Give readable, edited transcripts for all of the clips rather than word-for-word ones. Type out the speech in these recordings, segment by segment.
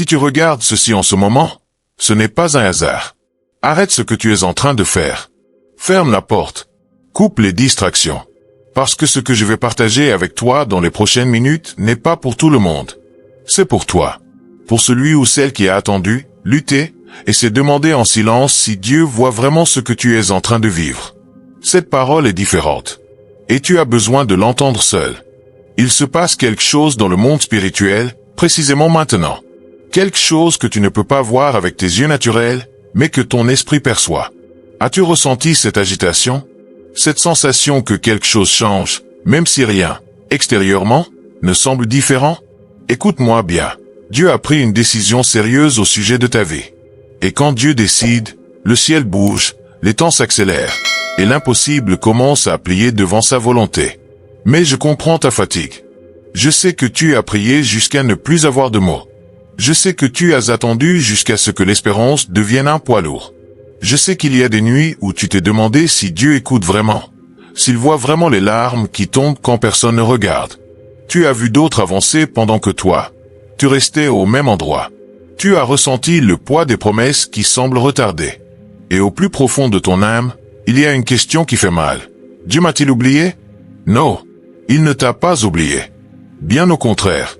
Si tu regardes ceci en ce moment, ce n'est pas un hasard. Arrête ce que tu es en train de faire. Ferme la porte. Coupe les distractions. Parce que ce que je vais partager avec toi dans les prochaines minutes n'est pas pour tout le monde. C'est pour toi. Pour celui ou celle qui a attendu, lutté, et s'est demandé en silence si Dieu voit vraiment ce que tu es en train de vivre. Cette parole est différente. Et tu as besoin de l'entendre seul. Il se passe quelque chose dans le monde spirituel, précisément maintenant. Quelque chose que tu ne peux pas voir avec tes yeux naturels, mais que ton esprit perçoit. As-tu ressenti cette agitation? Cette sensation que quelque chose change, même si rien, extérieurement, ne semble différent? Écoute-moi bien. Dieu a pris une décision sérieuse au sujet de ta vie. Et quand Dieu décide, le ciel bouge, les temps s'accélèrent, et l'impossible commence à plier devant sa volonté. Mais je comprends ta fatigue. Je sais que tu as prié jusqu'à ne plus avoir de mots. Je sais que tu as attendu jusqu'à ce que l'espérance devienne un poids lourd. Je sais qu'il y a des nuits où tu t'es demandé si Dieu écoute vraiment, s'il voit vraiment les larmes qui tombent quand personne ne regarde. Tu as vu d'autres avancer pendant que toi, tu restais au même endroit. Tu as ressenti le poids des promesses qui semblent retardées. Et au plus profond de ton âme, il y a une question qui fait mal. Dieu m'a-t-il oublié? Non, il ne t'a pas oublié. Bien au contraire.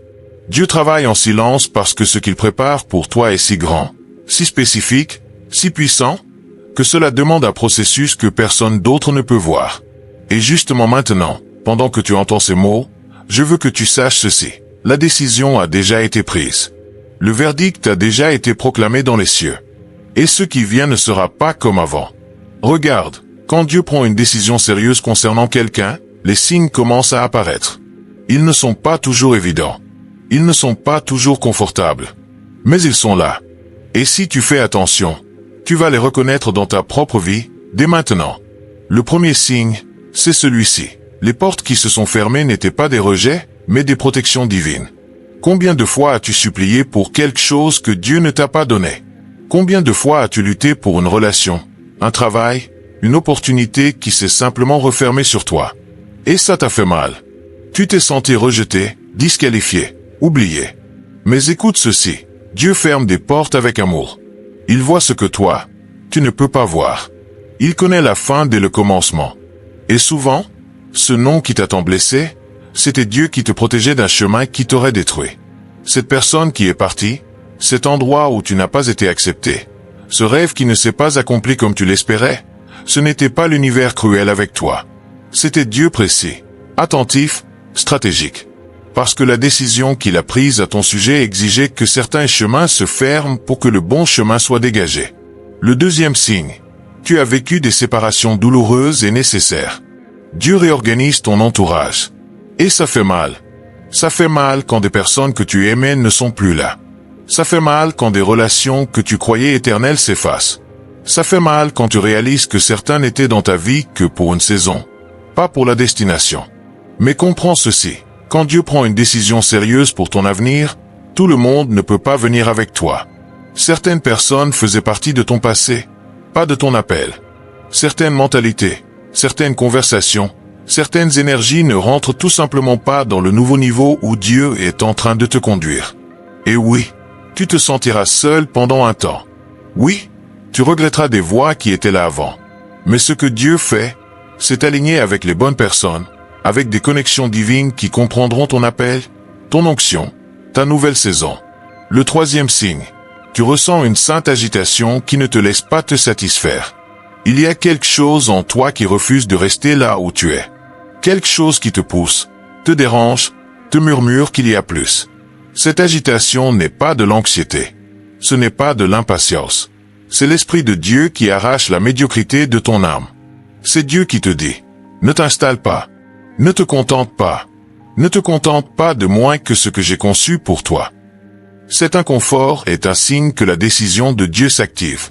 Dieu travaille en silence parce que ce qu'il prépare pour toi est si grand, si spécifique, si puissant, que cela demande un processus que personne d'autre ne peut voir. Et justement maintenant, pendant que tu entends ces mots, je veux que tu saches ceci. La décision a déjà été prise. Le verdict a déjà été proclamé dans les cieux. Et ce qui vient ne sera pas comme avant. Regarde, quand Dieu prend une décision sérieuse concernant quelqu'un, les signes commencent à apparaître. Ils ne sont pas toujours évidents. Ils ne sont pas toujours confortables. Mais ils sont là. Et si tu fais attention, tu vas les reconnaître dans ta propre vie, dès maintenant. Le premier signe, c'est celui-ci. Les portes qui se sont fermées n'étaient pas des rejets, mais des protections divines. Combien de fois as-tu supplié pour quelque chose que Dieu ne t'a pas donné? Combien de fois as-tu lutté pour une relation, un travail, une opportunité qui s'est simplement refermée sur toi? Et ça t'a fait mal. Tu t'es senti rejeté, disqualifié, oublié. Mais écoute ceci, Dieu ferme des portes avec amour. Il voit ce que toi, tu ne peux pas voir. Il connaît la fin dès le commencement. Et souvent, ce nom qui t'a tant blessé, c'était Dieu qui te protégeait d'un chemin qui t'aurait détruit. Cette personne qui est partie, cet endroit où tu n'as pas été accepté, ce rêve qui ne s'est pas accompli comme tu l'espérais, ce n'était pas l'univers cruel avec toi. C'était Dieu précis, attentif, stratégique. Parce que la décision qu'il a prise à ton sujet exigeait que certains chemins se ferment pour que le bon chemin soit dégagé. Le deuxième signe, tu as vécu des séparations douloureuses et nécessaires. Dieu réorganise ton entourage. Et ça fait mal. Ça fait mal quand des personnes que tu aimais ne sont plus là. Ça fait mal quand des relations que tu croyais éternelles s'effacent. Ça fait mal quand tu réalises que certains n'étaient dans ta vie que pour une saison, pas pour la destination. Mais comprends ceci. Quand Dieu prend une décision sérieuse pour ton avenir, tout le monde ne peut pas venir avec toi. Certaines personnes faisaient partie de ton passé, pas de ton appel. Certaines mentalités, certaines conversations, certaines énergies ne rentrent tout simplement pas dans le nouveau niveau où Dieu est en train de te conduire. Et oui, tu te sentiras seul pendant un temps. Oui, tu regretteras des voies qui étaient là avant. Mais ce que Dieu fait, c'est aligner avec les bonnes personnes, avec des connexions divines qui comprendront ton appel, ton onction, ta nouvelle saison. Le troisième signe, tu ressens une sainte agitation qui ne te laisse pas te satisfaire. Il y a quelque chose en toi qui refuse de rester là où tu es. Quelque chose qui te pousse, te dérange, te murmure qu'il y a plus. Cette agitation n'est pas de l'anxiété. Ce n'est pas de l'impatience. C'est l'Esprit de Dieu qui arrache la médiocrité de ton âme. C'est Dieu qui te dit, ne t'installe pas. Ne te contente pas. Ne te contente pas de moins que ce que j'ai conçu pour toi. Cet inconfort est un signe que la décision de Dieu s'active.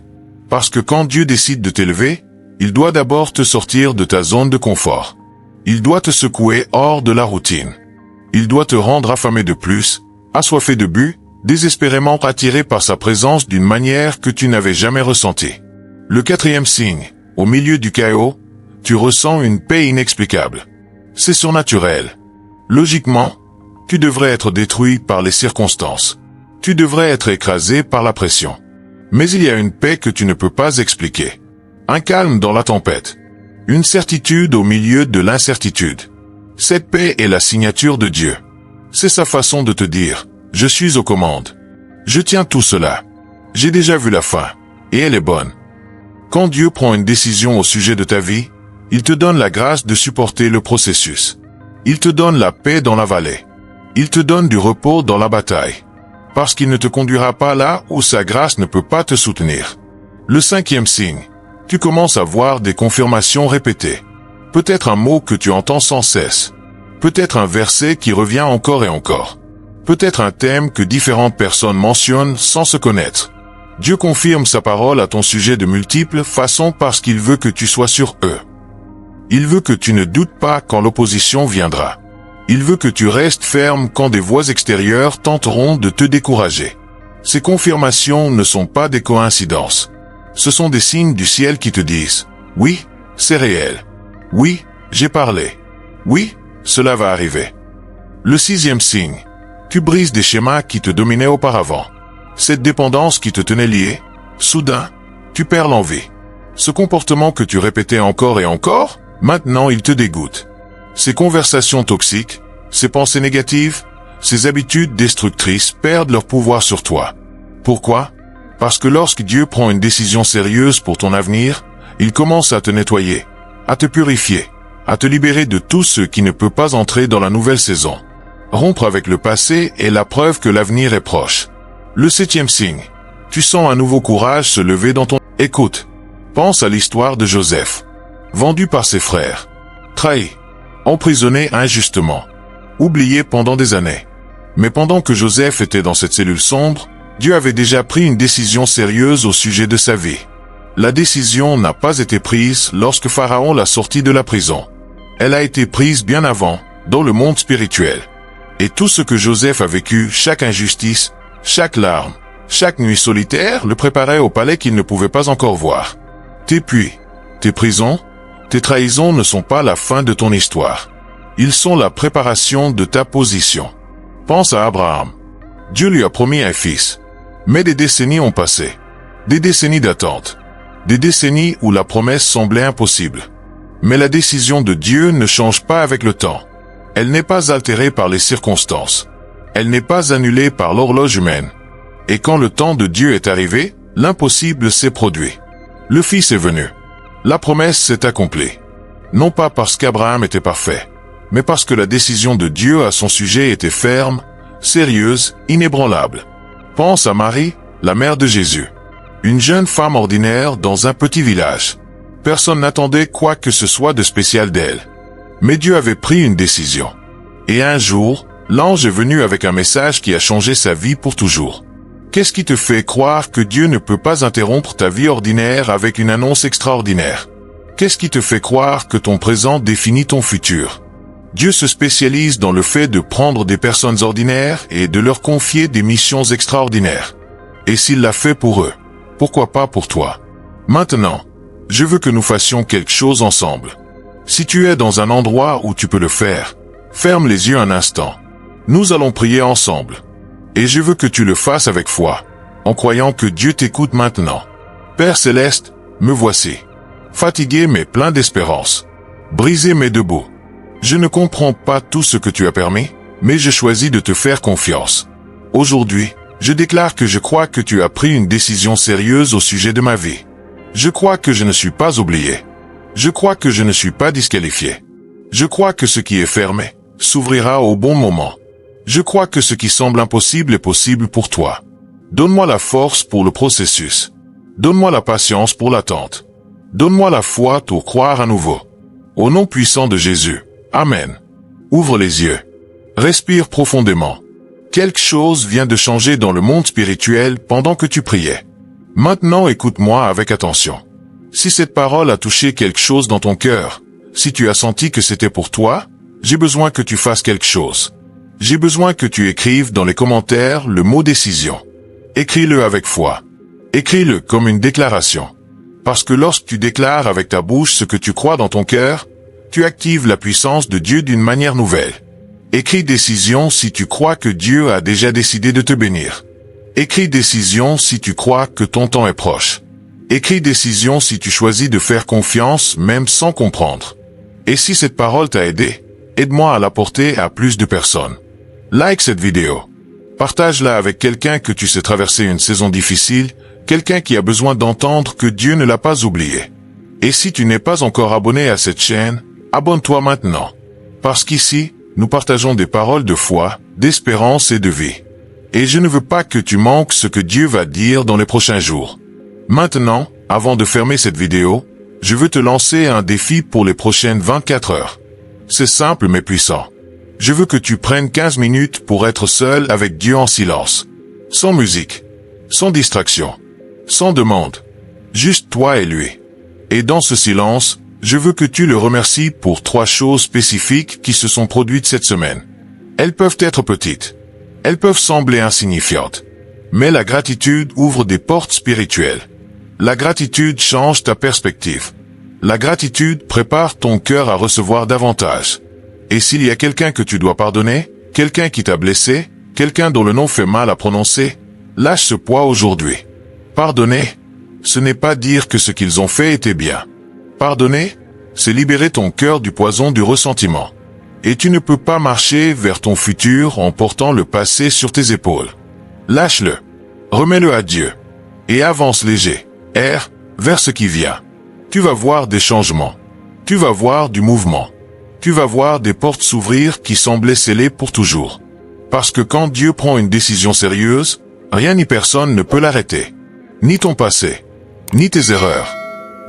Parce que quand Dieu décide de t'élever, il doit d'abord te sortir de ta zone de confort. Il doit te secouer hors de la routine. Il doit te rendre affamé de plus, assoiffé de but, désespérément attiré par sa présence d'une manière que tu n'avais jamais ressentie. Le quatrième signe, au milieu du chaos, tu ressens une paix inexplicable. C'est surnaturel. Logiquement, tu devrais être détruit par les circonstances. Tu devrais être écrasé par la pression. Mais il y a une paix que tu ne peux pas expliquer. Un calme dans la tempête. Une certitude au milieu de l'incertitude. Cette paix est la signature de Dieu. C'est sa façon de te dire, je suis aux commandes. Je tiens tout cela. J'ai déjà vu la fin, et elle est bonne. Quand Dieu prend une décision au sujet de ta vie, il te donne la grâce de supporter le processus. Il te donne la paix dans la vallée. Il te donne du repos dans la bataille. Parce qu'il ne te conduira pas là où sa grâce ne peut pas te soutenir. Le 5e signe. Tu commences à voir des confirmations répétées. Peut-être un mot que tu entends sans cesse. Peut-être un verset qui revient encore et encore. Peut-être un thème que différentes personnes mentionnent sans se connaître. Dieu confirme sa parole à ton sujet de multiples façons parce qu'il veut que tu sois sur eux. Il veut que tu ne doutes pas quand l'opposition viendra. Il veut que tu restes ferme quand des voix extérieures tenteront de te décourager. Ces confirmations ne sont pas des coïncidences. Ce sont des signes du ciel qui te disent « Oui, c'est réel. Oui, j'ai parlé. Oui, cela va arriver. » Le 6e signe. Tu brises des schémas qui te dominaient auparavant. Cette dépendance qui te tenait lié, soudain, tu perds l'envie. Ce comportement que tu répétais encore et encore, maintenant il te dégoûte. Ces conversations toxiques, ces pensées négatives, ces habitudes destructrices perdent leur pouvoir sur toi. Pourquoi? Parce que lorsque Dieu prend une décision sérieuse pour ton avenir, il commence à te nettoyer, à te purifier, à te libérer de tout ce qui ne peut pas entrer dans la nouvelle saison. Rompre avec le passé est la preuve que l'avenir est proche. Le 7e signe. Tu sens un nouveau courage se lever dans ton... Écoute, pense à l'histoire de Joseph. Vendu par ses frères. Trahi. Emprisonné injustement. Oublié pendant des années. Mais pendant que Joseph était dans cette cellule sombre, Dieu avait déjà pris une décision sérieuse au sujet de sa vie. La décision n'a pas été prise lorsque Pharaon l'a sorti de la prison. Elle a été prise bien avant, dans le monde spirituel. Et tout ce que Joseph a vécu, chaque injustice, chaque larme, chaque nuit solitaire, le préparait au palais qu'il ne pouvait pas encore voir. Tes puits, tes prisons, tes trahisons ne sont pas la fin de ton histoire. Ils sont la préparation de ta position. Pense à Abraham. Dieu lui a promis un fils. Mais des décennies ont passé. Des décennies d'attente. Des décennies où la promesse semblait impossible. Mais la décision de Dieu ne change pas avec le temps. Elle n'est pas altérée par les circonstances. Elle n'est pas annulée par l'horloge humaine. Et quand le temps de Dieu est arrivé, l'impossible s'est produit. Le Fils est venu. La promesse s'est accomplie. Non pas parce qu'Abraham était parfait, mais parce que la décision de Dieu à son sujet était ferme, sérieuse, inébranlable. Pense à Marie, la mère de Jésus. Une jeune femme ordinaire dans un petit village. Personne n'attendait quoi que ce soit de spécial d'elle. Mais Dieu avait pris une décision. Et un jour, l'ange est venu avec un message qui a changé sa vie pour toujours. Qu'est-ce qui te fait croire que Dieu ne peut pas interrompre ta vie ordinaire avec une annonce extraordinaire? Qu'est-ce qui te fait croire que ton présent définit ton futur? Dieu se spécialise dans le fait de prendre des personnes ordinaires et de leur confier des missions extraordinaires. Et s'il l'a fait pour eux, pourquoi pas pour toi? Maintenant, je veux que nous fassions quelque chose ensemble. Si tu es dans un endroit où tu peux le faire, ferme les yeux un instant. Nous allons prier ensemble. Et je veux que tu le fasses avec foi, en croyant que Dieu t'écoute maintenant. Père Céleste, me voici. Fatigué mais plein d'espérance. Brisé mais debout. Je ne comprends pas tout ce que tu as permis, mais je choisis de te faire confiance. Aujourd'hui, je déclare que je crois que tu as pris une décision sérieuse au sujet de ma vie. Je crois que je ne suis pas oublié. Je crois que je ne suis pas disqualifié. Je crois que ce qui est fermé s'ouvrira au bon moment. Je crois que ce qui semble impossible est possible pour toi. Donne-moi la force pour le processus. Donne-moi la patience pour l'attente. Donne-moi la foi pour croire à nouveau. Au nom puissant de Jésus. Amen. Ouvre les yeux. Respire profondément. Quelque chose vient de changer dans le monde spirituel pendant que tu priais. Maintenant écoute-moi avec attention. Si cette parole a touché quelque chose dans ton cœur, si tu as senti que c'était pour toi, j'ai besoin que tu fasses quelque chose. J'ai besoin que tu écrives dans les commentaires le mot décision. Écris-le avec foi. Écris-le comme une déclaration. Parce que lorsque tu déclares avec ta bouche ce que tu crois dans ton cœur, tu actives la puissance de Dieu d'une manière nouvelle. Écris décision si tu crois que Dieu a déjà décidé de te bénir. Écris décision si tu crois que ton temps est proche. Écris décision si tu choisis de faire confiance même sans comprendre. Et si cette parole t'a aidé, aide-moi à la porter à plus de personnes. Like cette vidéo. Partage-la avec quelqu'un que tu sais traverser une saison difficile, quelqu'un qui a besoin d'entendre que Dieu ne l'a pas oublié. Et si tu n'es pas encore abonné à cette chaîne, abonne-toi maintenant. Parce qu'ici, nous partageons des paroles de foi, d'espérance et de vie. Et je ne veux pas que tu manques ce que Dieu va dire dans les prochains jours. Maintenant, avant de fermer cette vidéo, je veux te lancer un défi pour les prochaines 24 heures. C'est simple mais puissant. Je veux que tu prennes 15 minutes pour être seul avec Dieu en silence. Sans musique. Sans distraction. Sans demande. Juste toi et lui. Et dans ce silence, je veux que tu le remercies pour 3 choses spécifiques qui se sont produites cette semaine. Elles peuvent être petites. Elles peuvent sembler insignifiantes. Mais la gratitude ouvre des portes spirituelles. La gratitude change ta perspective. La gratitude prépare ton cœur à recevoir davantage. Et s'il y a quelqu'un que tu dois pardonner, quelqu'un qui t'a blessé, quelqu'un dont le nom fait mal à prononcer, lâche ce poids aujourd'hui. Pardonner, ce n'est pas dire que ce qu'ils ont fait était bien. Pardonner, c'est libérer ton cœur du poison du ressentiment. Et tu ne peux pas marcher vers ton futur en portant le passé sur tes épaules. Lâche-le. Remets-le à Dieu. Et avance léger, vers ce qui vient. Tu vas voir des changements. Tu vas voir du mouvement. Tu vas voir des portes s'ouvrir qui semblaient scellées pour toujours. Parce que quand Dieu prend une décision sérieuse, rien ni personne ne peut l'arrêter. Ni ton passé, ni tes erreurs,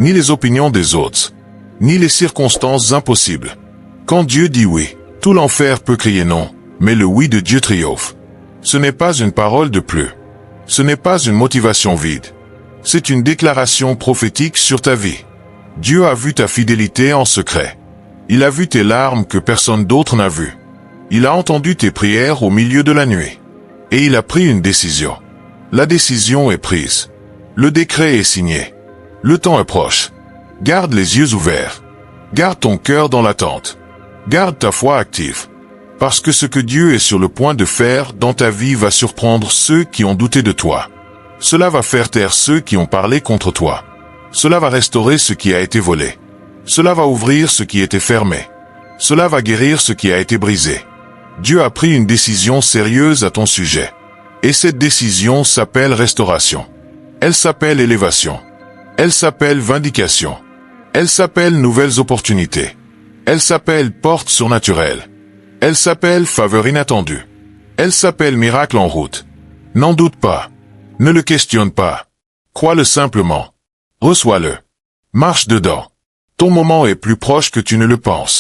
ni les opinions des autres, ni les circonstances impossibles. Quand Dieu dit oui, tout l'enfer peut crier non, mais le oui de Dieu triomphe. Ce n'est pas une parole de plus. Ce n'est pas une motivation vide. C'est une déclaration prophétique sur ta vie. Dieu a vu ta fidélité en secret. Il a vu tes larmes que personne d'autre n'a vues. Il a entendu tes prières au milieu de la nuit. Et il a pris une décision. La décision est prise. Le décret est signé. Le temps est proche. Garde les yeux ouverts. Garde ton cœur dans l'attente. Garde ta foi active. Parce que ce que Dieu est sur le point de faire dans ta vie va surprendre ceux qui ont douté de toi. Cela va faire taire ceux qui ont parlé contre toi. Cela va restaurer ce qui a été volé. Cela va ouvrir ce qui était fermé. Cela va guérir ce qui a été brisé. Dieu a pris une décision sérieuse à ton sujet. Et cette décision s'appelle restauration. Elle s'appelle élévation. Elle s'appelle vindication. Elle s'appelle nouvelles opportunités. Elle s'appelle porte surnaturelle. Elle s'appelle faveur inattendue. Elle s'appelle miracle en route. N'en doute pas. Ne le questionne pas. Crois-le simplement. Reçois-le. Marche dedans. Ton moment est plus proche que tu ne le penses.